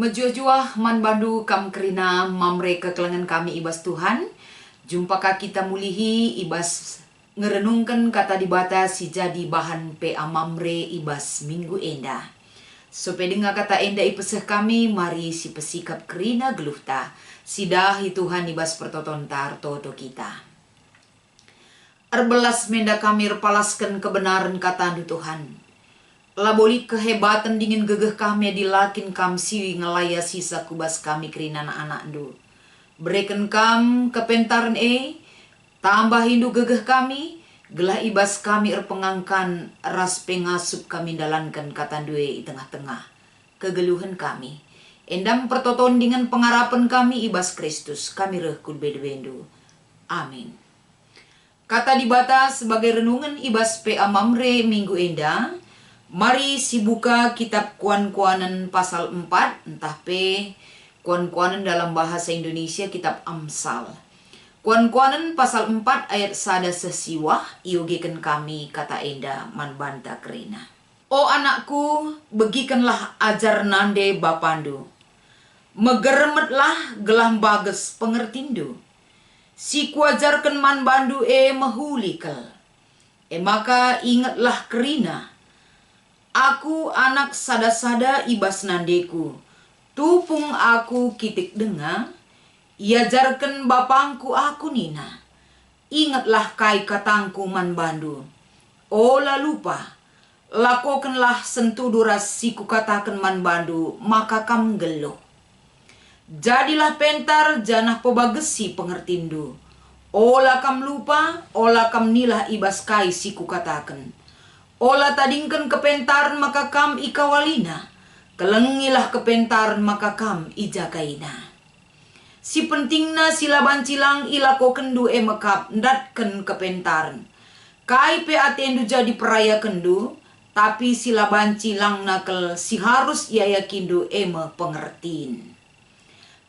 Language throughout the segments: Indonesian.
Mejuah-juah man bandu kam kerina mamre kekelengan kami ibas Tuhan. Jumpa ka kita mulihi ibas ngerenungkan kata dibata si jadi bahan pe amamre ibas minggu enda. So dengar kata enda ipeseh kami mari si pesikap kerina geluhta. Sidahi Tuhan ibas pertotontar toto kita. Erbelas menda kami repalaskan kebenaran kata Tuhan. Laboli kehebatan dingin gegeh kami dilakin kam siwi ngelaya sisa kubas kami kerina anak-anak du. Berikan kam kepentaran tambah hindu gegeh kami, gelah ibas kami erpengangkan ras pengasup kami dalankan kata due di tengah-tengah. Kegeluhan kami. Endam pertoton dengan pengarapan kami ibas Kristus, kami rehkul bedu-bedu. Amin. Kata dibata sebagai renungan ibas pe amamre minggu enda. Mari sibuka kitab Kuan-Kuanan pasal 4, entah pe Kuan-Kuanan dalam bahasa Indonesia kitab Amsal. Kuan-Kuanan pasal 4 ayat sada sesiwah, iogekan kami kata enda man banta kerina. O anakku, begikanlah ajar nande bapandu. Megeremetlah gelam bages pengertindu. Si kuajarkan man bandu mehulikal. Maka ingatlah kerina. Aku anak sada-sada ibas nandeku, tupung aku kitik dengar, iajarkan bapangku aku nina. Ingatlah kai katangku man bandu, ola lupa, lakokanlah sentuduras siku katakan man bandu, maka kam gelo. Jadilah pentar janah pobagesi pengertindu, ola kam lupa, ola kam nilah ibas kai siku katakan. Ola tadingkan kepentaran maka kam ikawalina. Kelengilah kepentaran maka kam ijakaina. Si pentingna sila bancilang ilako kendu mekap ndatken kepentaran. Kai pe atendu jadi peraya kendu. Tapi sila bancilang nakel si harus ia yakindu pengertiin.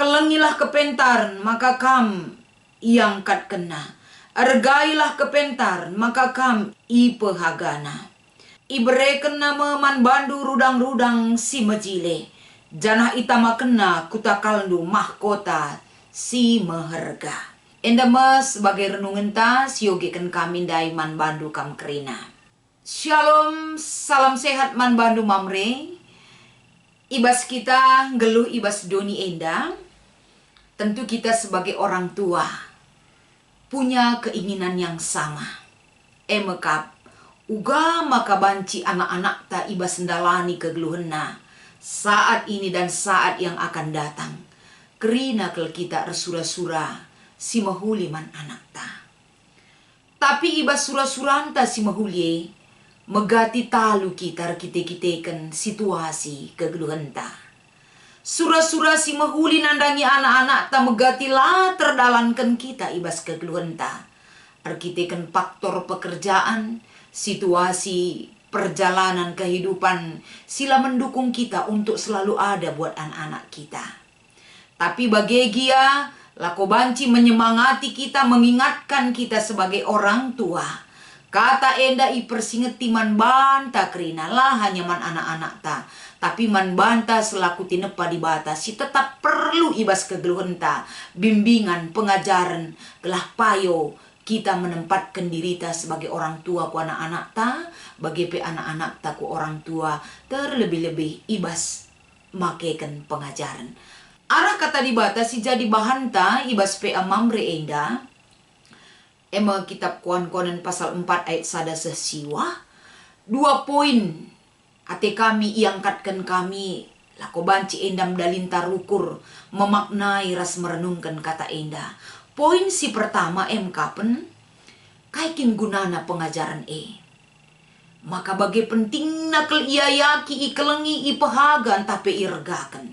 Kelengilah kepentaran maka kam iangkat kena. Ergailah kepentaran maka kam ipehagana. Ibereken nama man bandu rudang-rudang si mejile. Janah itama kena kutakaldu mahkota si meherga. Endama sebagai renungan ta siogekan kami dai man bandu kam kerina. Shalom, salam sehat man bandu mamre. Ibas kita geluh ibas doni enda. Tentu kita sebagai orang tua punya keinginan yang sama. Mekap uga maka banci anak-anak ta ibas sendalani kegeluhenna saat ini dan saat yang akan datang. Kerina kel kita resura-sura si mahuli man anak ta. Tapi ibas sura-suranta si mahuli megati talu kita kite-kiteken situasi kegeluhenta. Sura-sura si mahuli nandangi anak-anak ta megati la terdalankan kita ibas kegeluhenta. Arkiteken faktor pekerjaan, situasi perjalanan kehidupan sila mendukung kita untuk selalu ada buat anak-anak kita. Tapi bagegia lako banci menyemangati kita, mengingatkan kita sebagai orang tua. Kata enda ipersingeti man banta kerina lah hanya man anak-anak ta. Tapi man banta selaku tinepa di bata si tetap perlu ibas kegeluhan ta. Bimbingan, pengajaran, gelah payo. Kita menempatkan diri ta sebagai orang tua ku anak-anak ta, bagi pe anak-anak ta ku orang tua, terlebih-lebih ibas makekan pengajaran. Arah kata dibata si jadi bahan ta ibas pe amamre enda. Kitab Kuan-Kuanan pasal 4 ayat sada sesiwa. 2 poin ate kami iangkatkan kami lako banci endam dalintar ukur memaknai ras merenungkan kata enda. Poin si pertama kapen kaikin gunana pengajaran maka bagi penting nakal ia yaki ikelengi ipahagan tapi irgakan.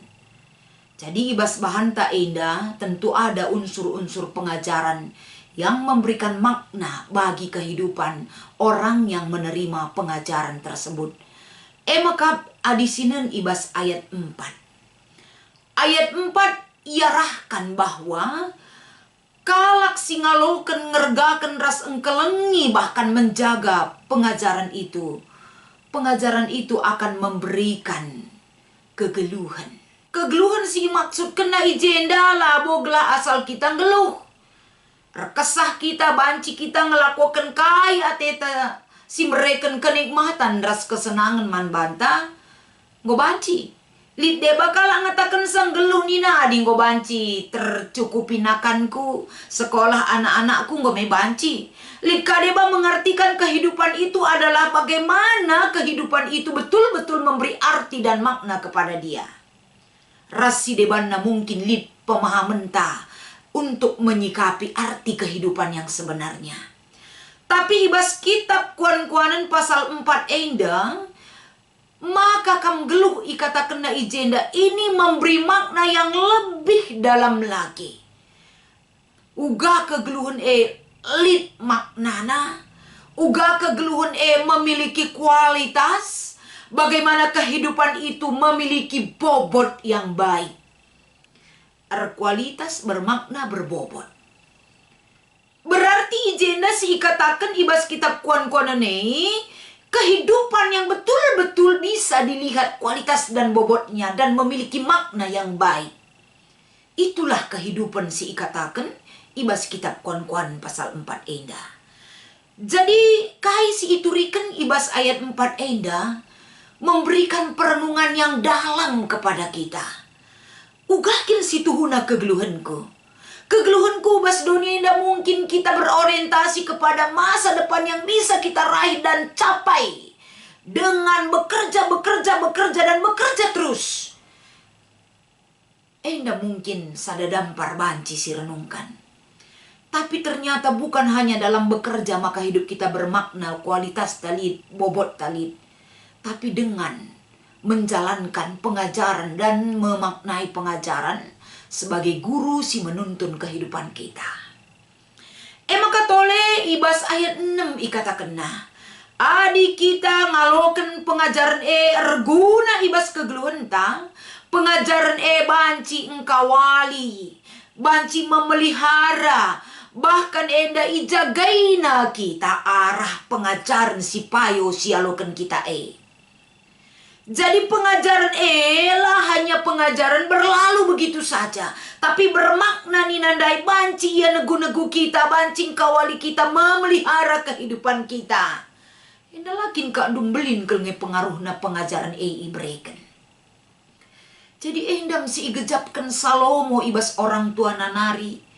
Jadi ibas bahan tak enda tentu ada unsur-unsur pengajaran yang memberikan makna bagi kehidupan orang yang menerima pengajaran tersebut. Maka adisinen ibas ayat 4. Ayat 4 iarahkan bahwa kalak singaloken ngergaken ras engkelengi bahkan menjaga pengajaran itu. Pengajaran itu akan memberikan kegeluhan. Kegeluhan si maksud kena ijenda lah bogla asal kita ngeluh. Rekesah kita, banci kita ngelakukan kai ateta si mereka kenikmatan ras kesenangan man banta. Ngo banci. Lid de bakal ngatakan sang geluh nina adi ngo banci. Tercukupi nakanku, sekolah anak-anakku ngo me banci. Lid kadeba mengartikan kehidupan itu adalah bagaimana kehidupan itu betul-betul memberi arti dan makna kepada dia. Rasi debana mungkin lid pemahaman ta untuk menyikapi arti kehidupan yang sebenarnya. Tapi ibas kitab Kuan-Kuanan pasal 4 endang, maka kam geluh ikata kena ijenda ini memberi makna yang lebih dalam lagi. Uga kegeluhan lid maknana, uga kegeluhan memiliki kualitas, bagaimana kehidupan itu memiliki bobot yang baik. Kualitas bermakna berbobot. Berarti ijenda si ikatakan ibas kitab Kuan-Kuanan kehidupan yang betul-betul bisa dilihat kualitas dan bobotnya dan memiliki makna yang baik. Itulah kehidupan si ikatakan ibas kitab Kuan-Kuanan pasal 4 enda. Jadi kai si iturikan ibas ayat 4 enda memberikan perenungan yang dalam kepada kita. Ugakin situhuna kegeluhanku. Kegeluhanku bas dunia tidak mungkin kita berorientasi kepada masa depan yang bisa kita raih dan capai. Dengan bekerja dan bekerja terus. Tidak mungkin sadadampar banci si renungkan. Tapi ternyata bukan hanya dalam bekerja maka hidup kita bermakna kualitas talit, bobot talit. Tapi dengan menjalankan pengajaran dan memaknai pengajaran sebagai guru si menuntun kehidupan kita. Maka tole ibas ayat 6 ikata kena. Adi kita ngaloken pengajaran erguna ibas kegeluhan ta. Pengajaran banci engkawali. Banci memelihara. Bahkan enda ijagaina kita arah pengajaran si payo si aloken kita Jadi pengajaran lah hanya pengajaran berlalu begitu saja. Tapi bermakna ninandai banci ia negu-negu kita, bancing kawali kita memelihara kehidupan kita. Indah lakin kak dumbelin kelnge pengaruhna pengajaran ibreken. Jadi endam si igejapkan Salomo ibas orang tua nanari.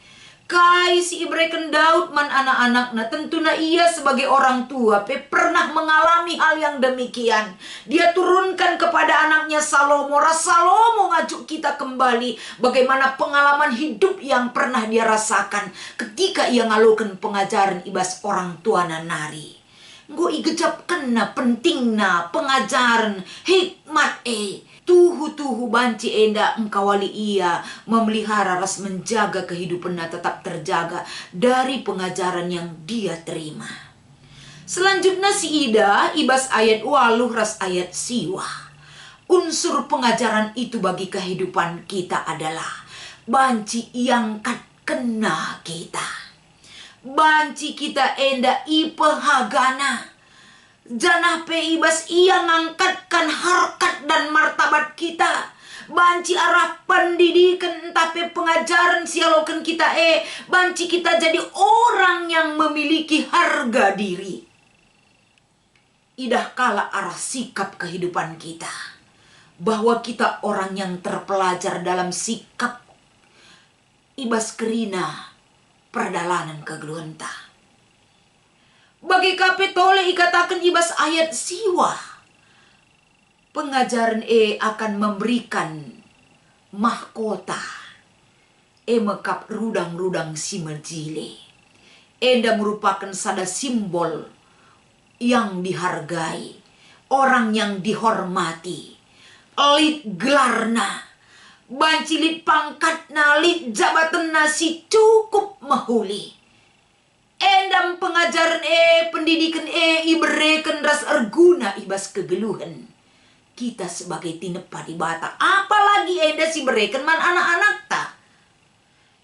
Kai si ibreken Daud man anak-anakna tentuna ia sebagai orang tua pernah mengalami hal yang demikian. Dia turunkan kepada anaknya Salomo. Salomo ngajuk kita kembali bagaimana pengalaman hidup yang pernah dia rasakan ketika ia ngalukan pengajaran ibas orang tua nanari. Nggo igejapkan pentingna pengajaran hikmat Tuhu banci enda engkawali ia memelihara ras menjaga kehidupannya tetap terjaga dari pengajaran yang dia terima. Selanjutnya si Ida ibas ayat waluh ras ayat siwa. Unsur pengajaran itu bagi kehidupan kita adalah banci yang kena kita. Banci kita enda ipehagana. Janah pe ibas ia ngangkatkan harkat dan martabat kita. Banci arah pendidikan tapi pengajaran sialokan kita banci kita jadi orang yang memiliki harga diri. Idah kala arah sikap kehidupan kita. Bahwa kita orang yang terpelajar dalam sikap ibas kerina perdalanan kegeluhan ta. Bagi kapitole ikatakan ibas ayat siwa. Pengajaran akan memberikan mahkota. Mekap rudang-rudang si merjile. Enda merupakan sada simbol yang dihargai. Orang yang dihormati. Lit gelarna. Bancilit pangkatna, lit jabatanna si cukup mahuli. Endam pengajaran pendidikan ibereken ras arguna ibas kegeluhan. Kita sebagai tinepa di bata. Apalagi enda si bereken man anak-anak ta.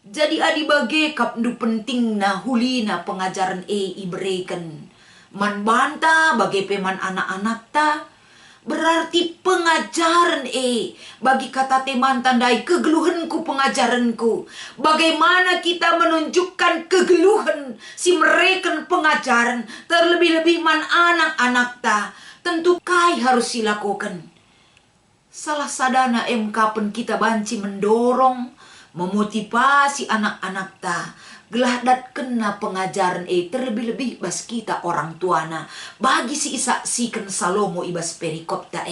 Jadi adi bage kapnu penting na hulina pengajaran ibereken. Man banta bage peman anak-anak ta. Berarti pengajaran bagi kata teman tandai kegeluhanku pengajaranku. Bagaimana kita menunjukkan kegeluhan si mereka pengajaran. Terlebih-lebih man anak-anak ta. Tentu kai harus silakukan. Salah sadana kapan kita banci mendorong, memotivasi anak-anak ta. Gelah dat kena pengajaran terlebih-lebih bas kita orang tuana. Bagi si isaksikan Salomo ibas perikop ta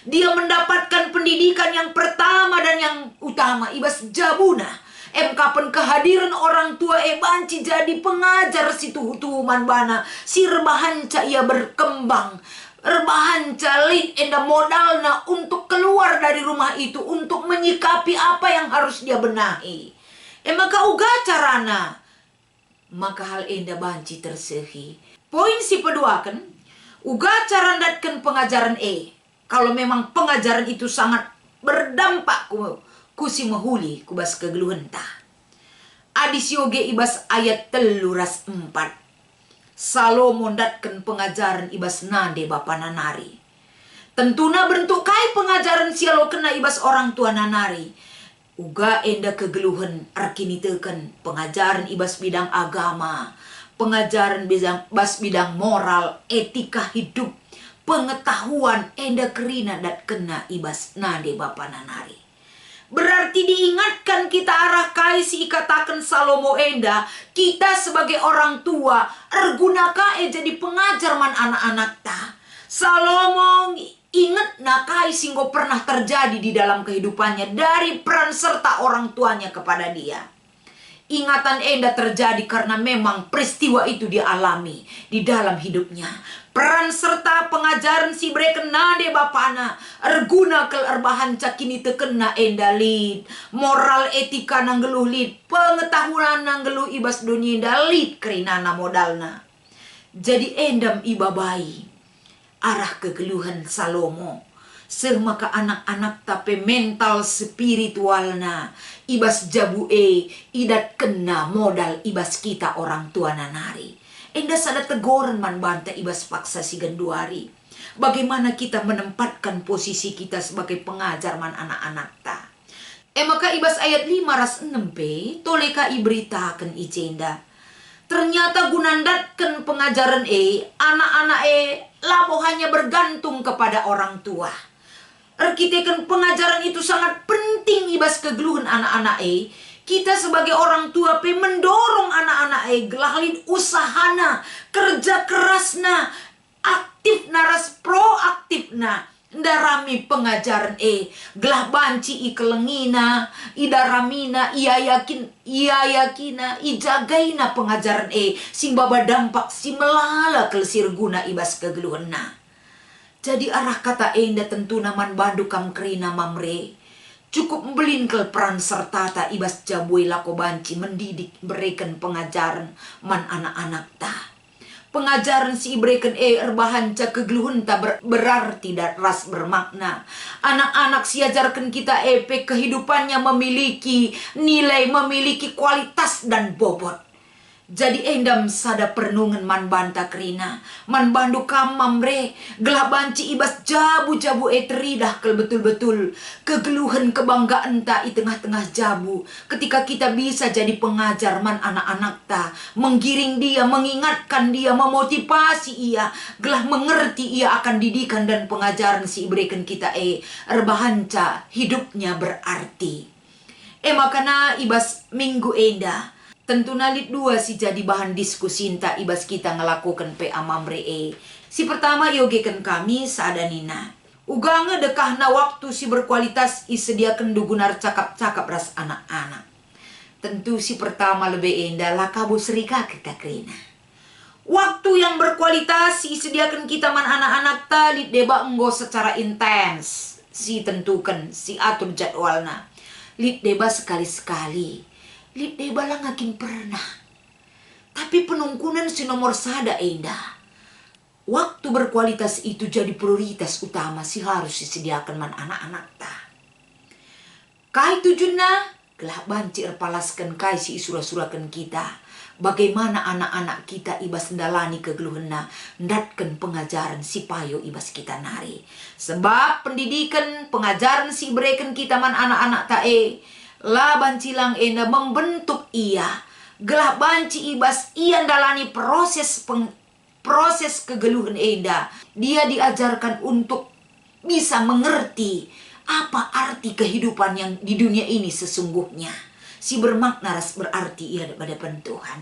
dia mendapatkan pendidikan yang pertama dan yang utama ibas jabuna. Kapan kehadiran orang tua banci jadi pengajar si tuman bana. Si rebahanca ia berkembang. Rebahanca lid enda modalna untuk keluar dari rumah itu. Untuk menyikapi apa yang harus dia benahi. Maka uga carana. Maka hal enda banci tersehi. Poin si kedua kan. Uga carandatkan pengajaran kalau memang pengajaran itu sangat berdampak ku si mahuli kubas kegeluhan ta. Adis yoge ibas ayat 3:4. Salomo datkan pengajaran ibas nade bapa nanari. Tentuna bentuk kai pengajaran sialo kena ibas orang tua nanari. Uga enda kegeluhan arkini teken pengajaran ibas bidang agama, pengajaran bidang moral, etika hidup, pengetahuan enda kerina dat kena ibas nade bapa nanari. Berarti diingatkan kita arah kaisi ikatakan Salomo enda, kita sebagai orang tua ergunaka jadi pengajar man anak-anak ta. Salomo ingat nakai singgo pernah terjadi di dalam kehidupannya dari peran serta orang tuanya kepada dia. Ingatan enda terjadi karena memang peristiwa itu dialami di dalam hidupnya. Peran serta pengajaran si mereka nade bapana erguna kel erbahan cakini tekena enda lid. Moral etika nanggeluh lid. Pengetahuan nanggeluh ibas dunia enda lid kerinana modalna. Jadi endam ibabai arah kegeluhan Salomo. Semaka anak-anak tapi mental spiritualna ibas jabu idat kena modal ibas kita orang tua nanari. Enda sada tegoran man banta ibas paksa si genduari. Bagaimana kita menempatkan posisi kita sebagai pengajar man anak-anak ta. Maka ibas ayat 5:6 toleka iberitakan icenda. Ternyata gunandatkan pengajaran anak-anak labo hanya bergantung kepada orang tua. Arkitekan pengajaran itu sangat penting ibas kegeluhan anak-anak Kita sebagai orang tua mendorong anak-anak gelahlin usahana, kerja kerasna, aktif naras proaktif na. Ndarami pengajaran gelah banci kelengina, idaramina, ia yakina, ijagaina pengajaran sing baba dampak si melala kelsir guna ibas kegeluhna. Jadi arah kata enda tentu naman bandu kam kerina mamre. Cukup membelin ke peran serta ta ibas jabui lako banci mendidik berikan pengajaran man anak-anak ta. Pengajaran si ibreken erbahan ca kegeluhun ta berarti dan ras bermakna. Anak-anak si ajarkan kita kehidupannya memiliki nilai, memiliki kualitas dan bobot. Jadi endam sada pernungan man banta kerina, man bandu kamamre, gelah banci ibas jabu-jabu teridah kel betul-betul kegeluhan kebanggaan ta di tengah-tengah jabu. Ketika kita bisa jadi pengajar man anak-anak ta, menggiring dia, mengingatkan dia, memotivasi ia, gelah mengerti ia akan didikan dan pengajaran si ibrekan kita erbahanca hidupnya berarti. Makana ibas minggu enda. Tentu nalit dua si jadi bahan diskusi ta ibas kita ngelakukan amamre Si pertama yogekan kami sadanina. Ugange dekahna waktu si berkualitas isediakan dugunar cakap-cakap ras anak-anak. Tentu si pertama lebih endah lah kabu serika kita kerina. Waktu yang berkualitas isediakan kita man anak-anak talit deba enggo secara intens. Si tentukan, si atur jadwalna. Lit deba sekali-sekali. Lip deba lang akin pernah. Tapi penungkunan si nomor sada endah. Waktu berkualitas itu jadi prioritas utama si harus disediakan man anak-anak ta. Kai tujuna gelah banci erpalaskan kai si isura-surakan kita. bagaimana anak-anak kita ibas ndalani kegeluhena ndatken pengajaran si payo ibas kita nari. Sebab pendidikan pengajaran si berikan kita man anak-anak tae la bancilang enda membentuk ia gelah banci ibas ia ndalani proses kegeluhan enda. Dia diajarkan untuk bisa mengerti apa arti kehidupan yang di dunia ini sesungguhnya. Si bermakna ras berarti ia pada Tuhan.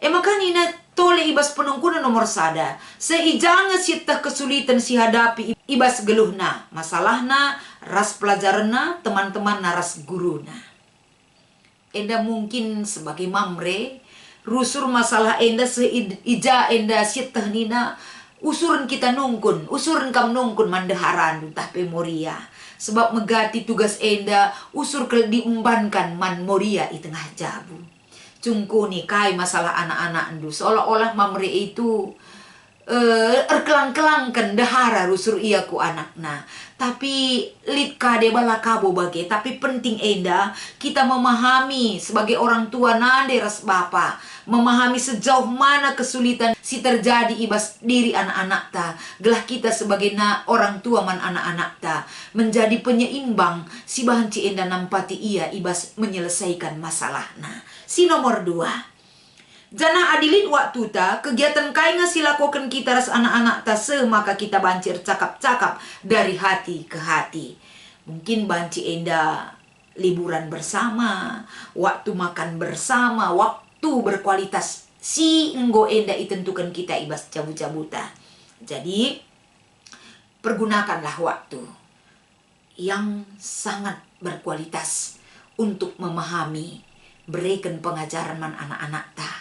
Makanya tole ibas penungkuna nomor sada. Seijanga sitah kesulitan si hadapi ibas geluhna. Masalahna ras pelajarana teman-teman naras guruna. Enda mungkin sebagai mamre rusur masalah enda seija enda sitah nina usuran kita nungkun, usuran kam nungkun mandeharan tah pemoria. Sebab megati tugas enda usur ke diumbankan man moria i tengah jabu. Cungkuni kai masalah anak-anak endu seolah-olah mamre itu erkelang-kelangkan dahara rusur ia ku anakna. Tapi lit kade bala kabo bage. Tapi penting enda kita memahami sebagai orang tua nade ras bapa. Memahami sejauh mana kesulitan si terjadi ibas diri anak-anak ta. Gelah kita sebagai orang tua man anak-anak ta menjadi penyeimbang si bahanci enda nampati ia ibas menyelesaikan masalah. Nah, si nomor 2. Jana adilin waktu ta kegiatan kai ngasilakokan kita ras anak-anak ta maka kita bancir cakap-cakap dari hati ke hati. Mungkin banci enda liburan bersama, waktu makan bersama, waktu berkualitas si enggo enda itentukan kita ibas cabut-cabuta. Jadi pergunakanlah waktu yang sangat berkualitas untuk memahami berikan pengajaran man anak-anak ta.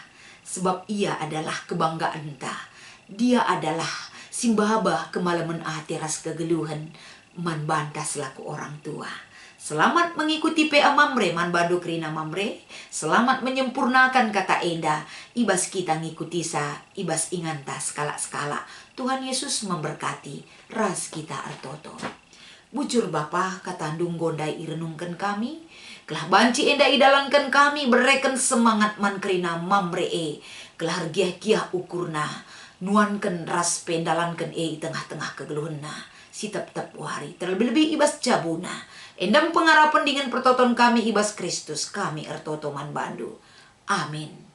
Sebab ia adalah kebanggaan ta. Dia adalah simbaba kemalaman ras kegeluhan man banta selaku orang tua. Selamat mengikuti PA Mamre man Bandu Krina Mamre. Selamat menyempurnakan kata enda. Ibas kita ngikuti sa, ibas inganta skala-skala. Tuhan Yesus memberkati ras kita artoto. Bujur Bapa katandung gondai irenungkan kami. Kelah banci enda idalankan kami bereken semangat man krina mamre kelah giah-giah ukurna nuankan ras pendalankan tengah-tengah kegeluhna si tep-tep wari terlebih-lebih ibas jabuna endam pengarapan dengan pertoton kami ibas Kristus kami ertoto man Bandu. Amin.